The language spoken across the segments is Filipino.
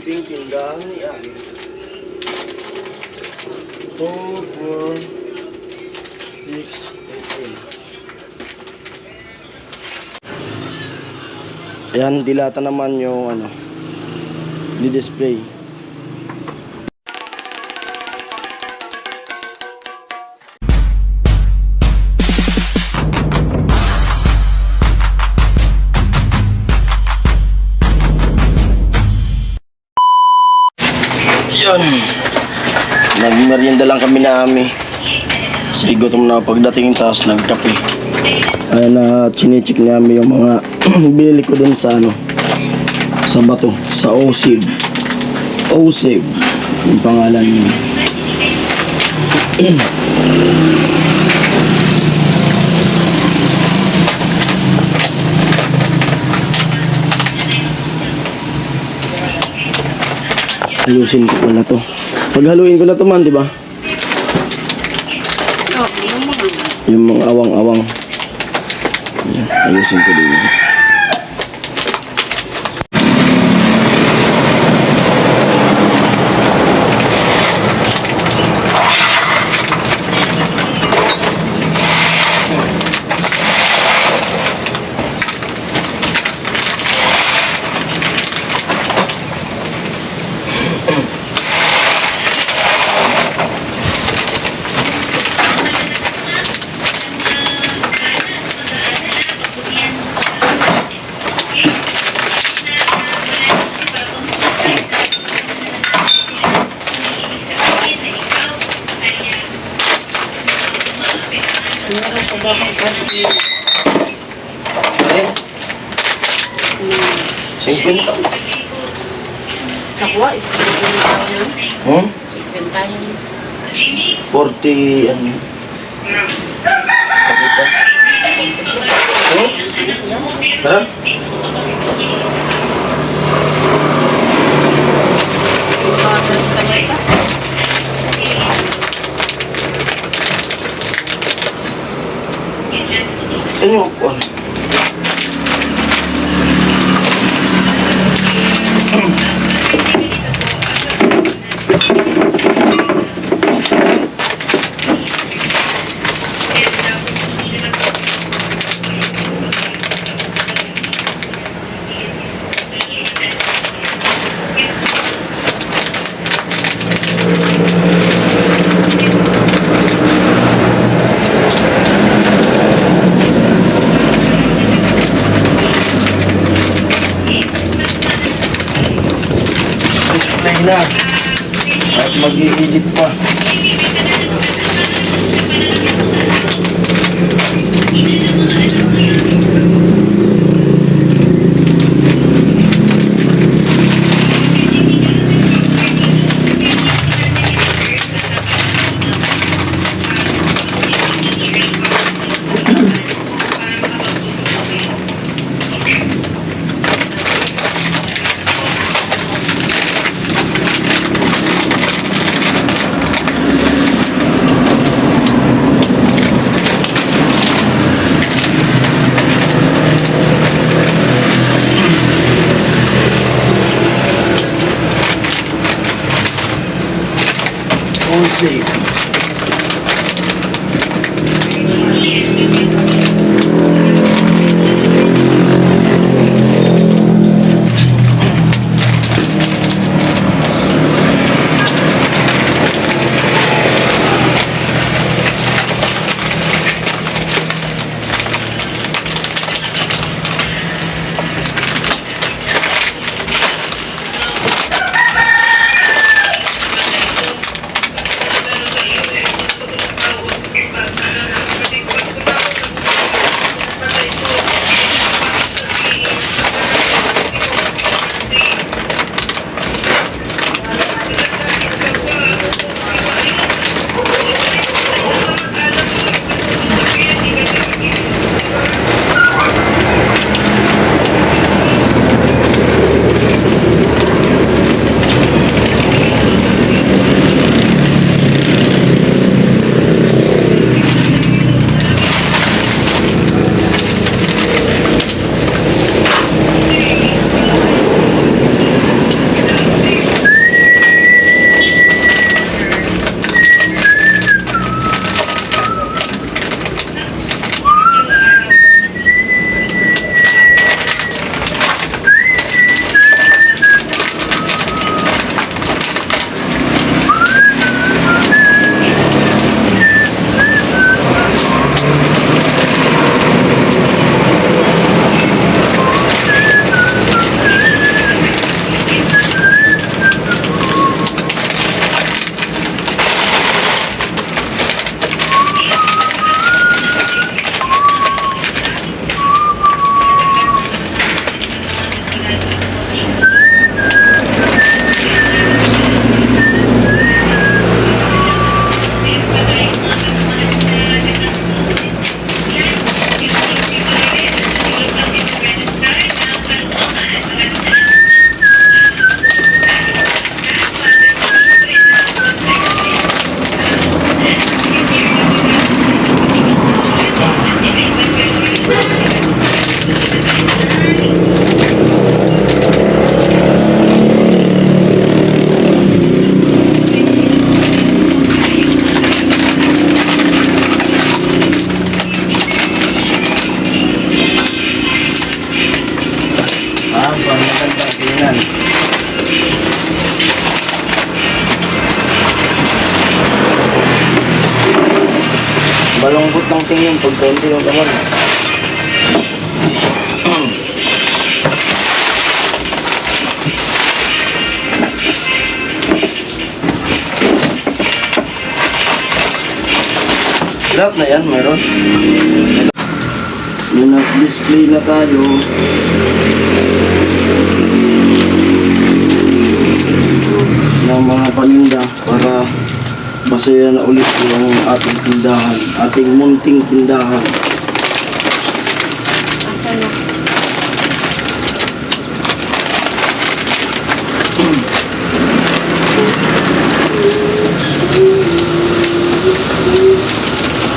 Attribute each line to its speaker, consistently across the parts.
Speaker 1: amping tindahan ni Ari. 2, 4, 6, 8. Ayan, dilata naman yung ano, di-display. Yan. Nagmerienda lang kami namin. Kasi gutom na pagdating, tapos nagkape. Ay na chinecheck namin yung mga binili ko dun sa ano, sa bato, sa OSIG. OSIG yung pangalan niya. Ayusin ko pala to. Paghaluin ko na to man, di ba? Yung mga awang-awang. Ayusin ko din.
Speaker 2: Meron pa ba kasi sa kuha is 50 yun.
Speaker 1: 40 ano? Kapita? Ha? Ano yung upuan? Na at mag-i-edit pa. OSIG. Malambot lang tingin pagka hindi yung laman. Lahat na yan, meron. May display na tayo. Ng mga paninda para masaya na ulit yung ating tindahan, ating munting tindahan.
Speaker 2: Asan na?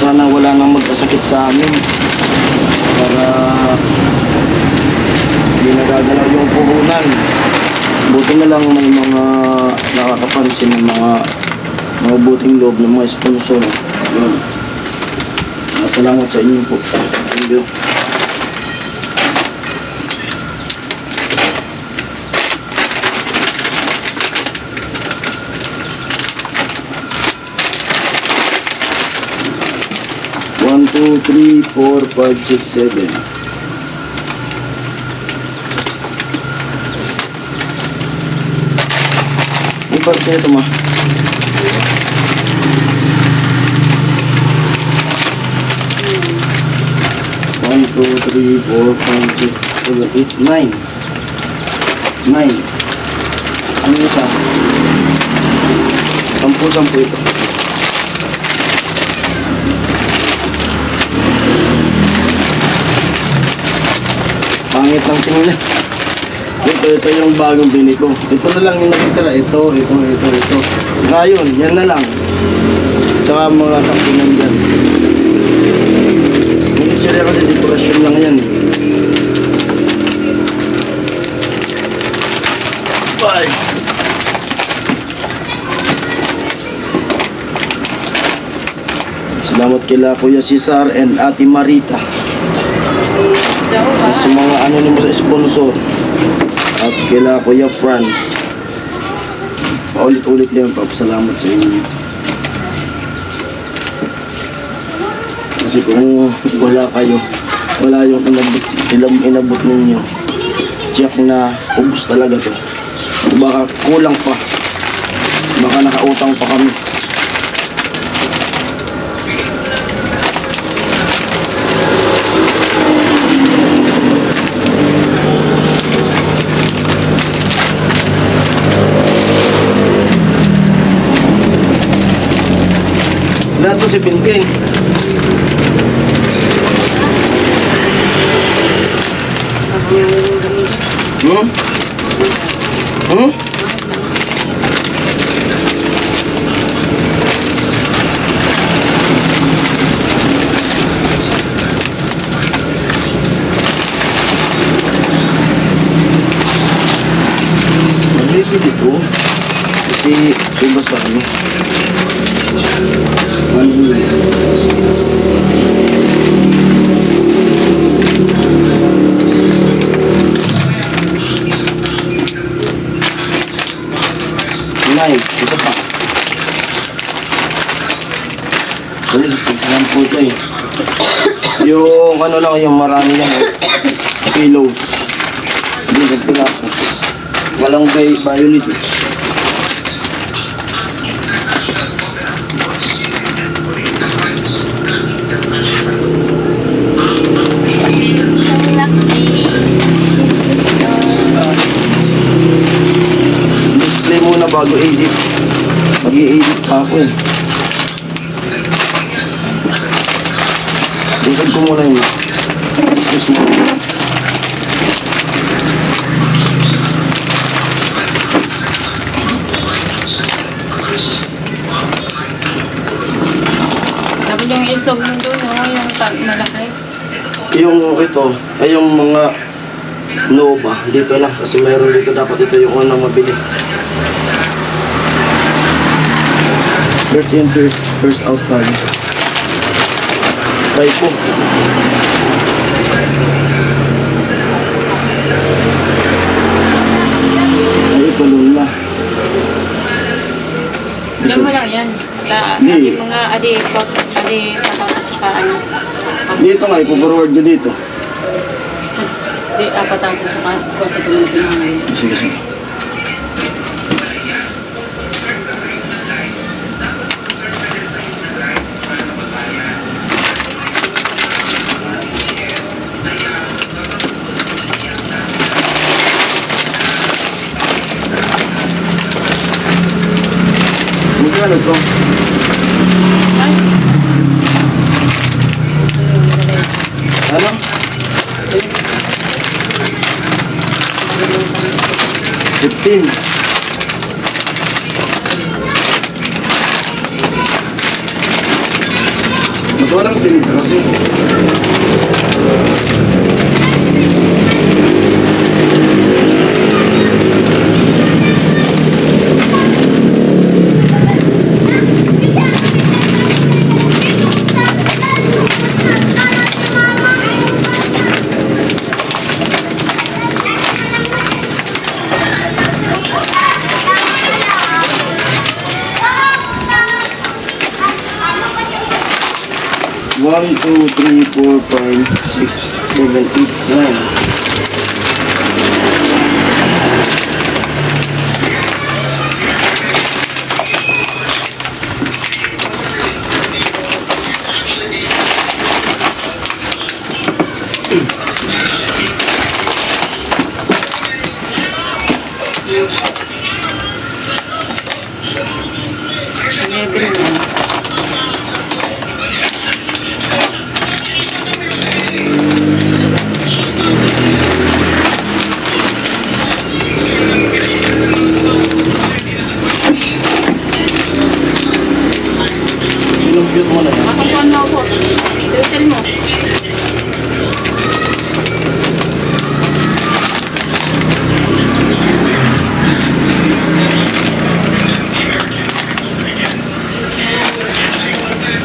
Speaker 1: Sana wala nang magkasakit sa amin para hindi nagagalaw yung puhunan. Buti na lang may mga nakakapansin ng mga buting loob ng mga sponsor. Yun. Salamat sa inyo po. Thank you. One, two, three, four, five, six, seven. Ipart na ito ma. One, two, three, four, five, six, seven, eight, nine. Nine. Ano isa? Sampu ito. Pangit ang tingnan. Ito yung bagong bini ko. Ito na lang yung nakitira. Ito. Ngayon, yan na lang. Tsaka mga kapinan dyan. Hindi sila kasi dekorasyon lang yan. Bye! Salamat kila Kuya Cesar and Ate Marita.
Speaker 2: So,
Speaker 1: Sa mga anonymous sponsor. At kila Kuya Franz. Paulit-ulit lang papasalamat sa inyo. Kasi kung wala kayo, wala yung inabot ninyo. Check na ubos talaga to. Baka kulang pa. Baka nakautang pa kami. Lahat to si Binking. Magbibili ko. Kasi iba sa ano. Nice, ito pa. Kasi pagkakan po ito eh. Yung ano lang, yung marami lang eh. Pillows. Hindi, nagpila ako. Walang violet eh. Display muna bago edit. Mag-i-edit pa ako eh. Busog ko muna yun. Excuse mo.
Speaker 2: Tapos yung isog mo doon, yung malaki.
Speaker 1: Yung ito, ay yung mga Nova, dito na. Kasi mayroon dito, dapat ito yung unang mabili. First in, first out tayo. Try po. Ay, ito lula.
Speaker 2: Yan mo lang yan.
Speaker 1: Hindi.
Speaker 2: Adi mga adi patat. ano.
Speaker 1: Dito nga, ipo-forward nyo dito.
Speaker 2: Di, apat ako sa tumunod namin.
Speaker 1: Sige, sige. Magkano to?
Speaker 2: Ay,
Speaker 1: Ano? 15. Ba't walang tinita kasi? One, two, three, four, five, six, seven, eight, nine.
Speaker 2: Eleven na.
Speaker 1: Inumpute mo na yan.
Speaker 2: Makakuan mo, boss. Hotel mo.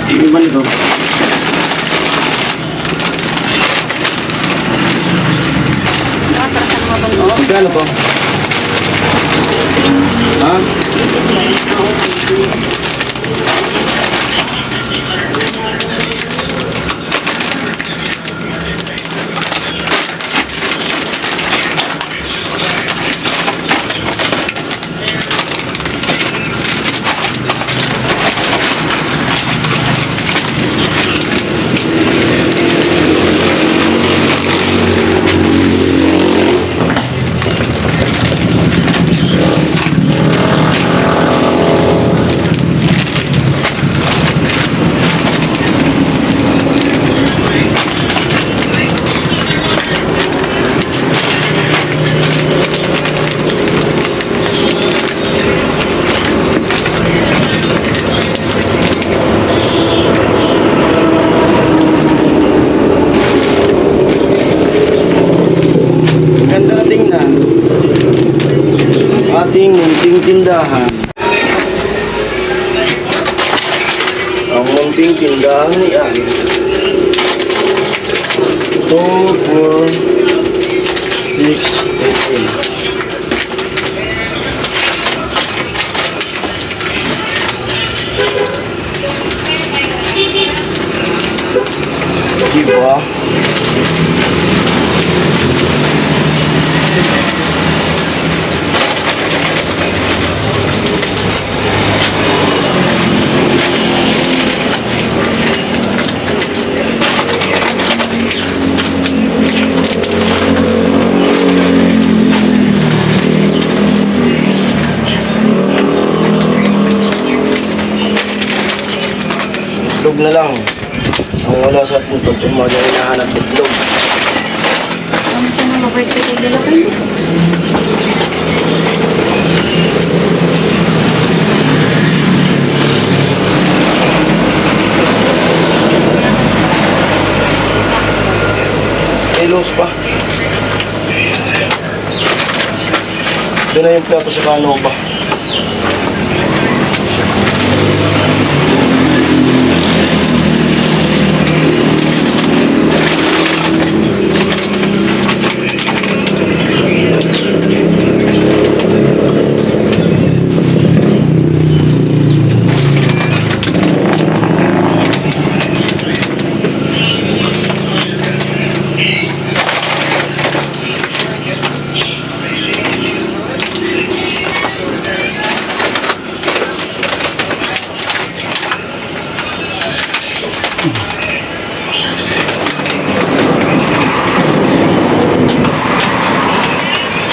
Speaker 1: Hindi ba nito?
Speaker 2: Atrasan mo ba ito?
Speaker 1: Magkano to? Ha? Maganda na tingnan. Ating munting tindahan. Ang munting tindahan ni Ari. 2, 4, 6, 8. Diba? Itlog na lang. Ang wala sa ating pagtumag na hinahanap itlog.
Speaker 2: Ano siya na mabait ko yung dala kayo?
Speaker 1: Ilos pa. Ito na yung plato sa kano ba?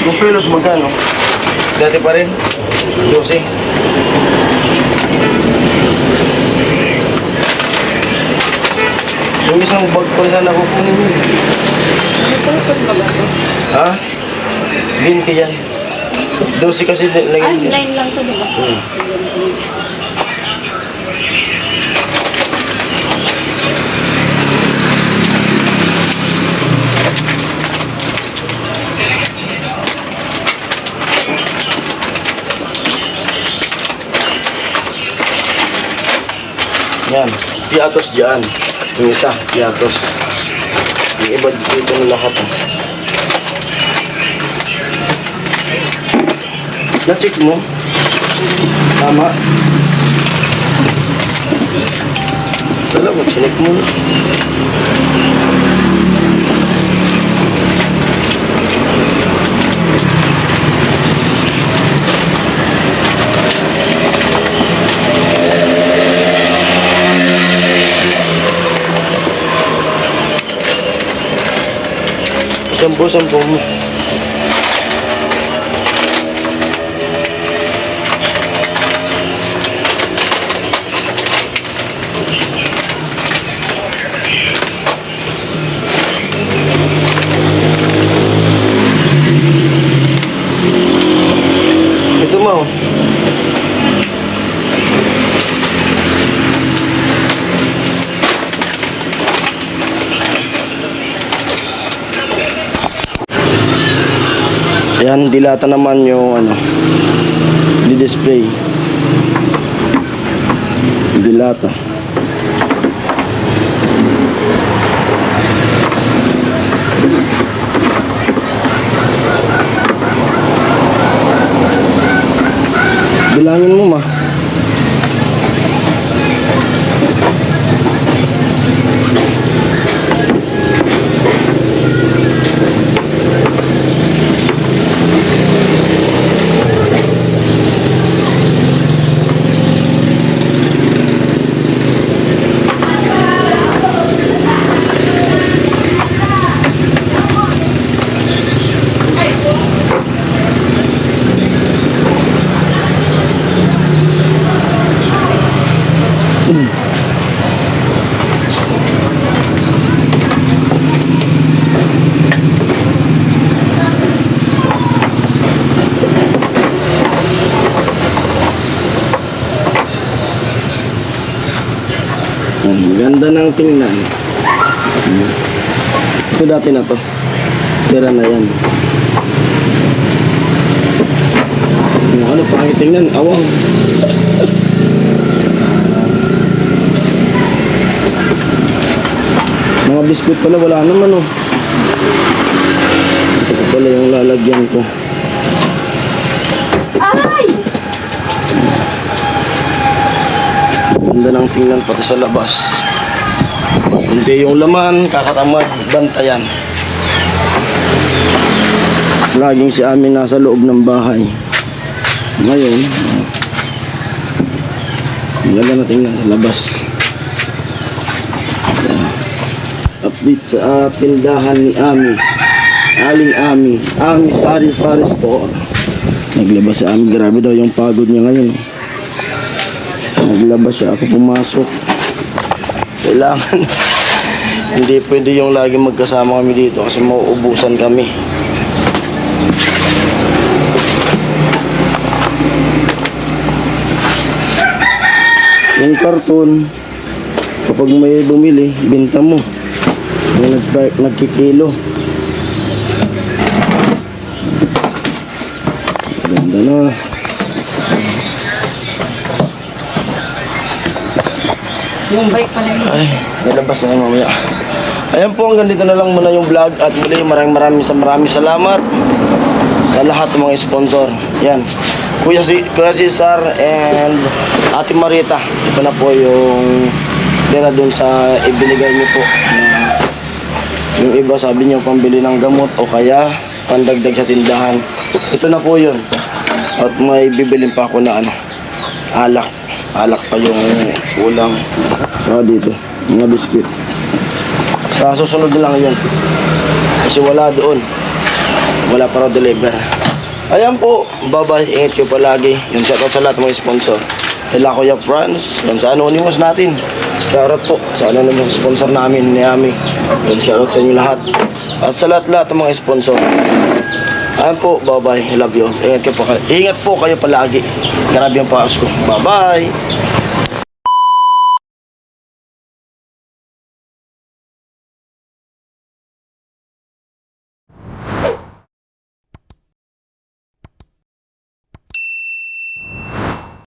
Speaker 1: Yung pelos magkano? Dati pa rin? 12. Yung isang bag ko na nakukunin yun.
Speaker 2: Ano po ba ito?
Speaker 1: Ha? 20 yan. 12 kasi
Speaker 2: Ay,
Speaker 1: lagyan niya.
Speaker 2: 9 lang ito, diba?
Speaker 1: Yan. Piatos dyan. Yung isa, piatos. Yung iba dito na lahat. Na-check mo? Tama? Wala mo, chinek mo. Sampo mo. Ito mo. Ayan, dilata naman yung di-display. Dilata. Bilangin mo, ma. Ang ganda ng tingnan. Ito dati na to. Tira na yan. Ano pangit tingnan? Awang. Mga biskuit pala wala naman oh. Ito pala yung lalagyan ko.
Speaker 2: Ay!
Speaker 1: Ganda ng tingnan pati sa labas. Hindi yung laman, kakatamad, bantayan. Laging si amin nasa loob ng bahay. Ngayon, ang ganda na tingnan sa labas. Update sa tindahan ni Ami. Aling Ami. Ami Sari-Sari Store. Naglabas si Ami. Grabe daw yung pagod niya ngayon. Naglabas siya. Ako pumasok. Kailangan. Hindi pwede yung lagi magkasama kami dito kasi mauubusan kami. Yung karton, kapag may bumili, binta mo. Yung nagkikilo. Ganda na.
Speaker 2: Yung bike pala yun.
Speaker 1: Ay, nalabas na yung mamaya. Ayan po, hanggang dito na lang muna yung vlog. At muli, maraming salamat sa lahat ng mga sponsor. Yan. Kuya Cesar and Ate Marita. Ito na po yung pera dun sa ibinigay niyo po. Yung iba sabi niyo pambili ng gamot o kaya pandagdag sa tindahan. Ito na po yun. At may bibilin pa ako na alak. Alak pa yung ulang. Dito, mga biskuit. Sa susunod na lang yun. Kasi wala doon. Wala pa raw deliver. Ayan po, bye-bye. Ingat kayo palagi. Yung shoutout sa lahat ng mga sponsor. Kila Kuya Franz, yan sa Anonymous natin. Shoutout po sa Anonymous sponsor namin ni Ami. Yan, shoutout sa inyo lahat. At sa lahat ng mga sponsor. Ayan po, bye-bye. I love you. Ingat po kayo palagi. Grabe ang Pasko. Bye-bye.